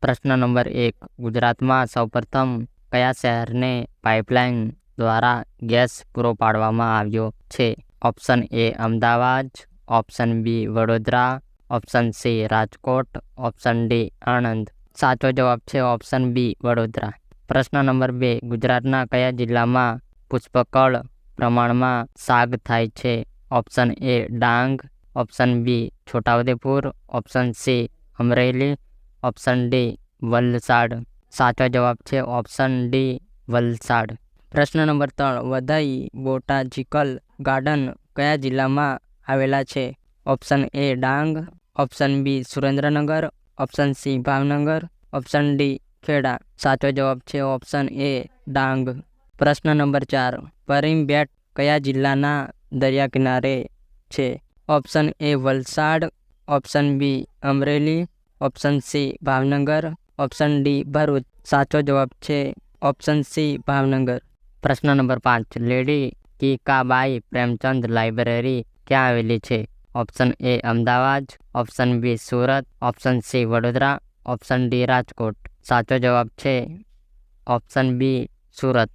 પ્રશ્ન નંબર 1. ગુજરાતમાં સૌપ્રથમ કયા શહેરને પાઇપલાઇન દ્વારા ગેસ પૂરો પાડવામાં આવ્યો છે? Option A Ahmedabad, option B Vadodara, option C Rajkot, option D Anand. સાચો જવાબ છે ઓપ્શન બી વડોદરા. પ્રશ્ન નંબર 2. ગુજરાતના કયા જિલ્લામાં પુષ્કળ પ્રમાણમાં સાગ થાય છે? Option A Dang, option B Chhota Udepur, option C Amreli, option D Valsad. સાચો જવાબ છે ઓપ્શન ડી વલસાડ. પ્રશ્ન નંબર 3. વધઈ બોટાનિકલ ગાર્ડન કયા જિલ્લામાં આવેલા છે? Option A Dang, option B Surendranagar, option C Bhavnagar, option D Kheda. સાચો જવાબ છે ઓપ્શન એ ડાંગ. પ્રશ્ન નંબર 4. પરીમ બેટ કયા જિલ્લાના દરિયા કિનારે છે? Option A Valsad, option B Amreli, option C Bhavnagar, option D Bharuch. સાચો જવાબ છે ઓપ્શન સી ભાવનગર. પ્રશ્ન number 5. Lady Kikabai Premchand library ક્યાં આવેલી છે? Option A Ahmedabad, option B Surat, option C Vadodara, option D Rajkot. સાચો જવાબ છે ઓપ્શન બી સુરત.